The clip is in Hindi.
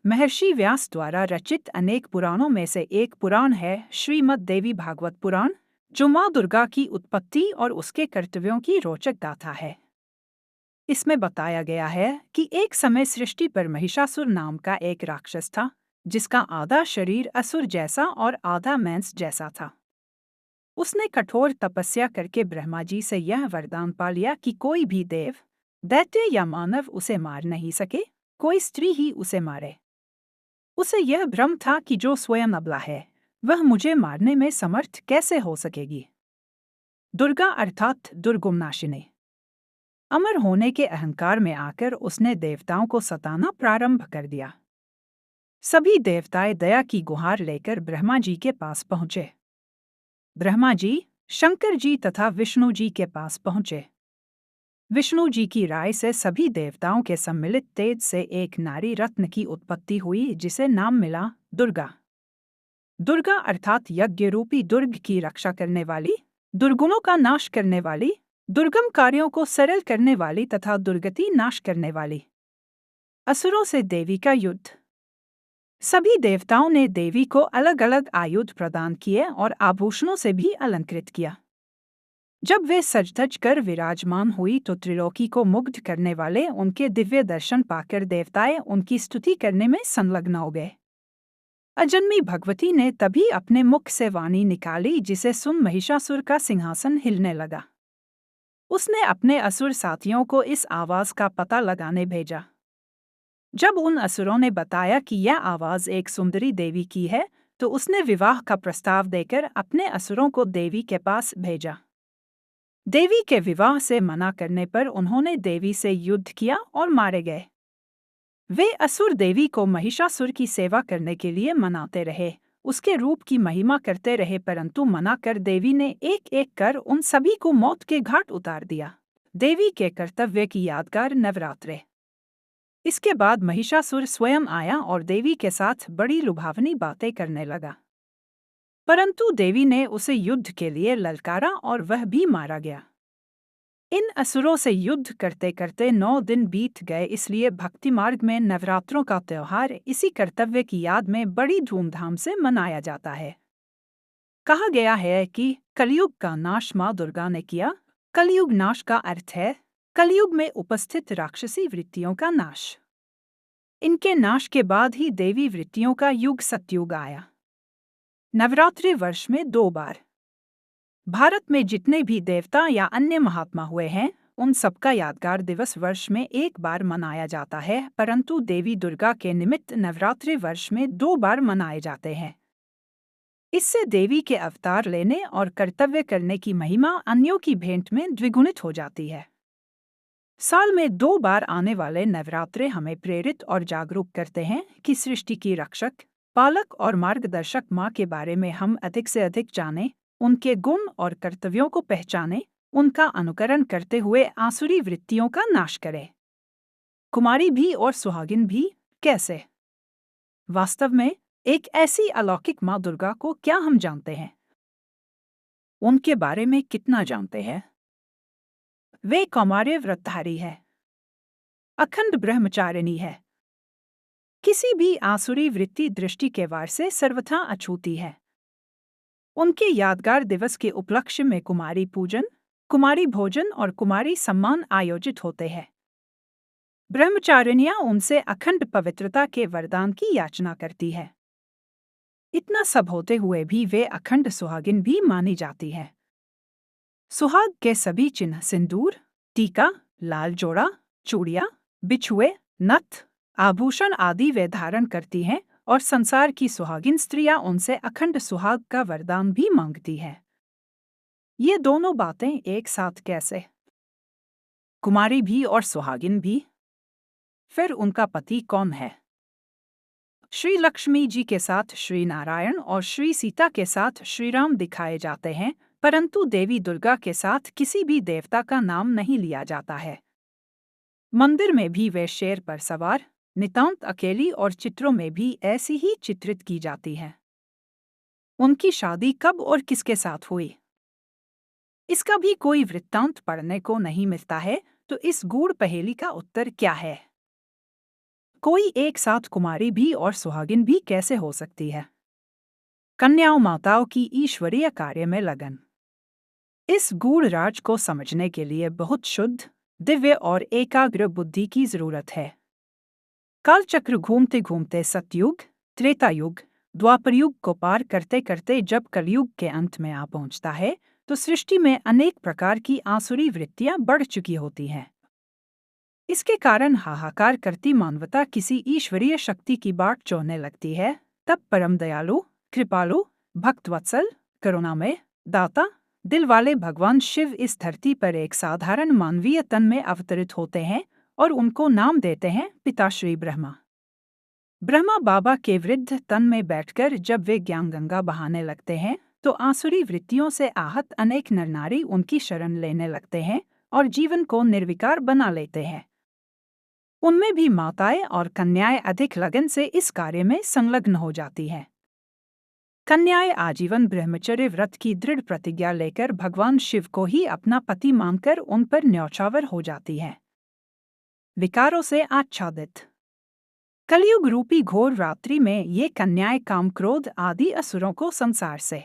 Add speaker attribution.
Speaker 1: महर्षि व्यास द्वारा रचित अनेक पुराणों में से एक पुराण है श्रीमद् देवी भागवत पुराण, जो माँ दुर्गा की उत्पत्ति और उसके कर्तव्यों की रोचक गाथा है। इसमें बताया गया है कि एक समय सृष्टि पर महिषासुर नाम का एक राक्षस था, जिसका आधा शरीर असुर जैसा और आधा मैंस जैसा था। उसने कठोर तपस्या करके ब्रह्मा जी से यह वरदान पा लिया कि कोई भी देव, दैत्य या मानव उसे मार नहीं सके, कोई स्त्री ही उसे मारे। उसे यह भ्रम था कि जो स्वयं अबला है, वह मुझे मारने में समर्थ कैसे हो सकेगी। दुर्गा अर्थात दुर्गुमनाशिनी। अमर होने के अहंकार में आकर उसने देवताओं को सताना प्रारंभ कर दिया। सभी देवताएं दया की गुहार लेकर ब्रह्मा जी के पास पहुंचे। ब्रह्मा जी, शंकर जी तथा विष्णु जी के पास पहुंचे। विष्णु जी की राय से सभी देवताओं के सम्मिलित तेज से एक नारी रत्न की उत्पत्ति हुई, जिसे नाम मिला दुर्गा। दुर्गा अर्थात यज्ञ रूपी दुर्ग की रक्षा करने वाली, दुर्गुणों का नाश करने वाली, दुर्गम कार्यों को सरल करने वाली तथा दुर्गति नाश करने वाली। असुरों से देवी का युद्ध। सभी देवताओं ने देवी को अलग अलग आयुध प्रदान किए और आभूषणों से भी अलंकृत किया। जब वे सज धज कर विराजमान हुई तो त्रिलोकी को मुग्ध करने वाले उनके दिव्य दर्शन पाकर देवताएं उनकी स्तुति करने में संलग्न हो गए। अजन्मी भगवती ने तभी अपने मुख से वाणी निकाली, जिसे सुन महिषासुर का सिंहासन हिलने लगा। उसने अपने असुर साथियों को इस आवाज का पता लगाने भेजा। जब उन असुरों ने बताया कि यह आवाज एक सुंदरी देवी की है, तो उसने विवाह का प्रस्ताव देकर अपने असुरों को देवी के पास भेजा। देवी के विवाह से मना करने पर उन्होंने देवी से युद्ध किया और मारे गए। वे असुर देवी को महिषासुर की सेवा करने के लिए मनाते रहे, उसके रूप की महिमा करते रहे, परंतु मना कर देवी ने एक एक कर उन सभी को मौत के घाट उतार दिया। देवी के कर्तव्य की यादगार नवरात्रे। इसके बाद महिषासुर स्वयं आया और देवी के साथ बड़ी लुभावनी बातें करने लगा, परंतु देवी ने उसे युद्ध के लिए ललकारा और वह भी मारा गया। इन असुरों से युद्ध करते करते 9 दिन बीत गए, इसलिए भक्ति मार्ग में नवरात्रों का त्योहार इसी कर्तव्य की याद में बड़ी धूमधाम से मनाया जाता है। कहा गया है कि कलयुग का नाश माँ दुर्गा ने किया। कलयुग नाश का अर्थ है कलयुग में उपस्थित राक्षसी वृत्तियों का नाश। इनके नाश के बाद ही देवी वृत्तियों का युग सतयुग आया। नवरात्रि वर्ष में 2 बार। भारत में जितने भी देवता या अन्य महात्मा हुए हैं, उन सबका यादगार दिवस वर्ष में 1 बार मनाया जाता है, परंतु देवी दुर्गा के निमित्त नवरात्रि वर्ष में 2 बार मनाए जाते हैं। इससे देवी के अवतार लेने और कर्तव्य करने की महिमा अन्यों की भेंट में द्विगुणित हो जाती है। साल में 2 बार आने वाले नवरात्रे हमें प्रेरित और जागरूक करते हैं कि सृष्टि की रक्षक, पालक और मार्गदर्शक माँ के बारे में हम अधिक से अधिक जानें, उनके गुण और कर्तव्यों को पहचानें, उनका अनुकरण करते हुए आसुरी वृत्तियों का नाश करें। कुमारी भी और सुहागिन भी कैसे? वास्तव में एक ऐसी अलौकिक माँ दुर्गा को क्या हम जानते हैं? उनके बारे में कितना जानते हैं? वे कौमार्य व्रतधारी है, अखंड ब्रह्मचारिणी है, किसी भी आसुरी वृत्ति दृष्टि के वार से सर्वथा अछूती है। उनके यादगार दिवस के उपलक्ष्य में कुमारी पूजन, कुमारी भोजन और कुमारी सम्मान आयोजित होते हैं। ब्रह्मचारिणियां उनसे अखंड पवित्रता के वरदान की याचना करती है। इतना सब होते हुए भी वे अखंड सुहागिन भी मानी जाती है। सुहाग के सभी चिन्ह सिंदूर, टीका, लाल जोड़ा, चूड़ियां, बिछुए, नथ, आभूषण आदि वे धारण करती हैं और संसार की सुहागिन स्त्रियां उनसे अखंड सुहाग का वरदान भी मांगती हैं। ये दोनों बातें एक साथ कैसे? कुमारी भी और सुहागिन भी? फिर उनका पति कौन है? श्री लक्ष्मी जी के साथ श्री नारायण और श्री सीता के साथ श्री राम दिखाए जाते हैं, परंतु देवी दुर्गा के साथ किसी भी देवता का नाम नहीं लिया जाता है। मंदिर में भी वे शेर पर सवार, नितांत अकेली और चित्रों में भी ऐसी ही चित्रित की जाती है। उनकी शादी कब और किसके साथ हुई, इसका भी कोई वृत्तांत पढ़ने को नहीं मिलता है, तो इस गूढ़ पहेली का उत्तर क्या है? कोई एक साथ कुमारी भी और सुहागिन भी कैसे हो सकती है? कन्याओं माताओं की ईश्वरीय कार्य में लगन। इस गूढ़ राज को समझने के लिए बहुत शुद्ध, दिव्य और एकाग्र बुद्धि की जरूरत है। कालचक्र घूमते घूमते सतयुग, त्रेता युग, द्वापर युग को पार करते करते जब कलयुग के अंत में आ पहुंचता है, तो सृष्टि में अनेक प्रकार की आसुरी वृत्तियां बढ़ चुकी होती हैं। इसके कारण हाहाकार करती मानवता किसी ईश्वरीय शक्ति की बाट जोहने लगती है। तब परम दयालु, कृपालु, भक्तवत्सल, करुणामय, दाता, दिल वाले भगवान शिव इस धरती पर एक साधारण मानवीय तन में अवतरित होते हैं और उनको नाम देते हैं पिताश्री ब्रह्मा। ब्रह्मा बाबा के वृद्ध तन में बैठकर जब वे ज्ञान गंगा बहाने लगते हैं, तो आसुरी वृत्तियों से आहत अनेक नर नारी उनकी शरण लेने लगते हैं और जीवन को निर्विकार बना लेते हैं। उनमें भी माताएं और कन्याएं अधिक लगन से इस कार्य में संलग्न हो जाती हैं। कन्याएं आजीवन ब्रह्मचर्य व्रत की दृढ़ प्रतिज्ञा लेकर भगवान शिव को ही अपना पति मानकर उन पर न्यौछावर हो जाती हैं। विकारों से आच्छादित कलयुग रूपी घोर रात्रि में ये कन्याएं काम क्रोध आदि असुरों को संसार से